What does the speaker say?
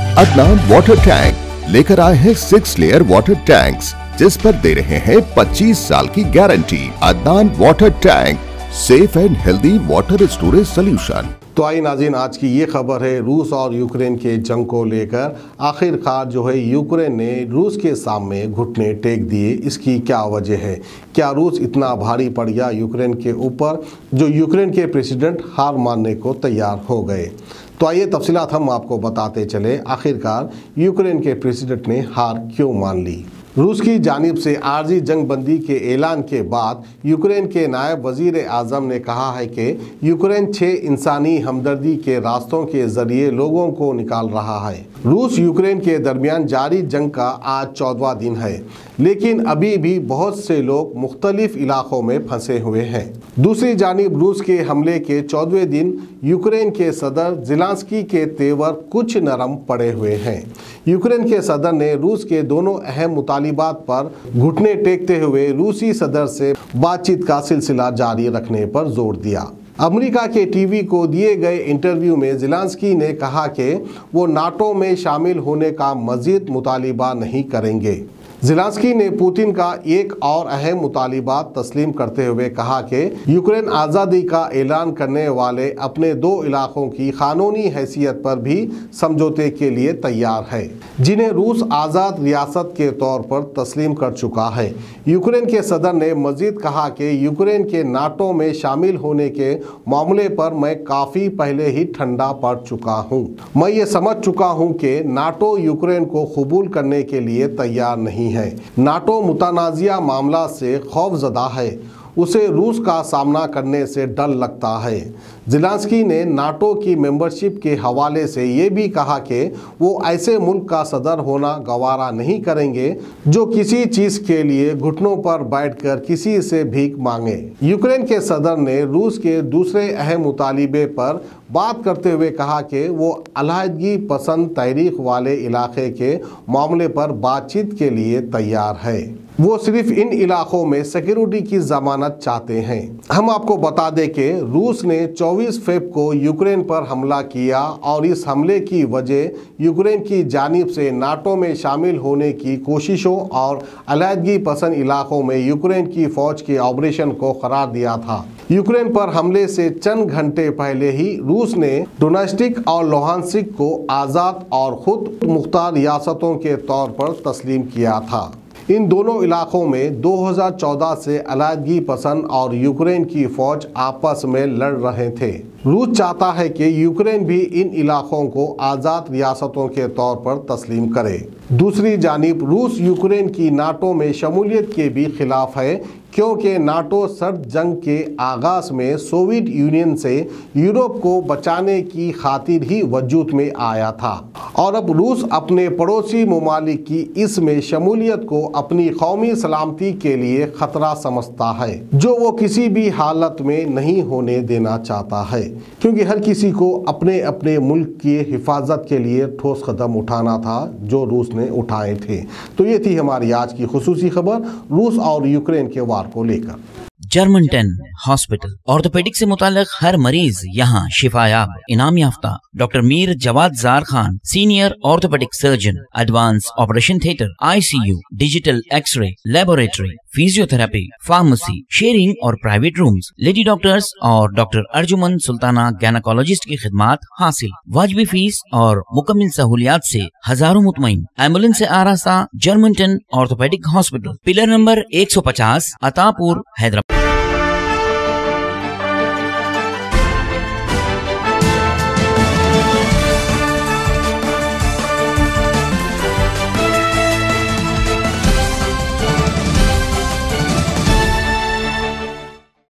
Adnan water tank लेकर आए हैं 6 लेयर वाटर टैंक्स, जिस पर दे रहे हैं 25 साल की guarantee. Adnan water tank, safe and healthy water storage solution. तो आइए नाज़रीन, आज की ये खबर है रूस और यूक्रेन के जंग को लेकर। आखिरकार जो है यूक्रेन ने रूस के सामने घुटने टेक दिए, इसकी क्या वजह है? क्या रूस इतना भारी पड़ गया यूक्रेन के ऊपर जो यूक्रेन के प्रेसिडेंट हार मानने को तैयार हो गए? तो आइए तफसीलात हम आपको बताते चले। आखिरकार यूक्रेन के प्रेसिडेंट ने हार क्यों मान ली? रूस की जानिब से आर्जी जंग बंदी के ऐलान के बाद यूक्रेन के नायब वजीर आज़म ने कहा है कि यूक्रेन 6 इंसानी हमदर्दी के रास्तों के जरिए लोगों को निकाल रहा है। रूस यूक्रेन के दरमियान जारी जंग का आज 14वां दिन है, लेकिन अभी भी बहुत से लोग मुख्तलिफ इलाकों में फंसे हुए हैं। दूसरी जानिब रूस के हमले के 14वें दिन यूक्रेन के सदर ज़ेलेंस्की के तेवर कुछ नरम पड़े हुए हैं। यूक्रेन के सदर ने रूस के दोनों अहम मुतालिबात पर घुटने टेकते हुए रूसी सदर से बातचीत का सिलसिला जारी रखने पर जोर दिया। अमेरिका के टीवी को दिए गए इंटरव्यू में ज़ेलेंस्की ने कहा कि वो नाटो में शामिल होने का मज़ीद मुतालिबा नहीं करेंगे। ज़ेलेंस्की ने पुतिन का एक और अहम मुतालिबा तस्लीम करते हुए कहा कि यूक्रेन आज़ादी का ऐलान करने वाले अपने 2 इलाकों की कानूनी हैसियत पर भी समझौते के लिए तैयार है, जिन्हें रूस आज़ाद रियासत के तौर पर तस्लीम कर चुका है। यूक्रेन के सदर ने मजीद कहा कि यूक्रेन के नाटो में शामिल होने के मामले पर मैं काफ़ी पहले ही ठंडा पड़ चुका हूँ। मैं ये समझ चुका हूँ कि नाटो यूक्रेन को कबूल करने के लिए तैयार नहीं है। नाटो मुतनाज़िया मामला से खौफजदा है, उसे रूस का सामना करने से डर लगता है। ज़ेलेंस्की ने नाटो की मेंबरशिप के हवाले से ये भी कहा कि वो ऐसे मुल्क का सदर होना गवारा नहीं करेंगे जो किसी चीज़ के लिए घुटनों पर बैठकर किसी से भीख मांगे। यूक्रेन के सदर ने रूस के दूसरे अहम मुतालिबे पर बात करते हुए कहा कि वो अलहदगी पसंद तहरीक वाले इलाके के मामले पर बातचीत के लिए तैयार है। वो सिर्फ इन इलाकों में सिक्योरिटी की जमानत चाहते हैं। हम आपको बता दें कि रूस ने 24 फ़रवरी को यूक्रेन पर हमला किया और इस हमले की वजह यूक्रेन की जानिब से नाटो में शामिल होने की कोशिशों और अलहदगी पसंद इलाकों में यूक्रेन की फ़ौज के ऑपरेशन को करार दिया था। यूक्रेन पर हमले से चंद घंटे पहले ही रूस ने डोनेट्स्क और लुहांस्क को आज़ाद और खुद मुख्तार रियासतों के तौर पर तस्लीम किया था। इन दोनों इलाकों में 2014 से अलहदगी पसंद और यूक्रेन की फ़ौज आपस में लड़ रहे थे। रूस चाहता है कि यूक्रेन भी इन इलाकों को आज़ाद रियासतों के तौर पर तस्लीम करे। दूसरी जानिब रूस यूक्रेन की नाटो में शमूलियत के भी खिलाफ है, क्योंकि नाटो सर्द जंग के आगाज़ में सोवियत यूनियन से यूरोप को बचाने की खातिर ही वजूद में आया था और अब रूस अपने पड़ोसी ममालिक की इसमें शमूलियत को अपनी कौमी सलामती के लिए ख़तरा समझता है, जो वो किसी भी हालत में नहीं होने देना चाहता है, क्योंकि हर किसी को अपने अपने मुल्क की हिफाजत के लिए ठोस कदम उठाना था जो रूस ने उठाए थे। तो ये थी हमारी आज की खुसूसी खबर रूस और यूक्रेन के वार को लेकर। जर्मनटन हॉस्पिटल ऑर्थोपेडिक से मुताल्लिक हर मरीज यहाँ शिफायाब। इनाम याफ्ता doctor Mir Jawad Zar Khan, senior orthopaedic surgeon, advance operation theatre, ICU, digital x ray, laboratory, physiotherapy, pharmacy, sharing और प्राइवेट रूम्स, लेडी डॉक्टर्स और डॉक्टर अर्जुमन सुल्ताना गैनाकोलॉजिस्ट की खिदमात हासिल। वाजिबी फीस और मुकम्मल सहूलियात से हजारों मुतमईन। एम्बुलेंस से आरास्ता Germanton orthopaedic hospital, pillar number 150, Attapur, Hyderabad.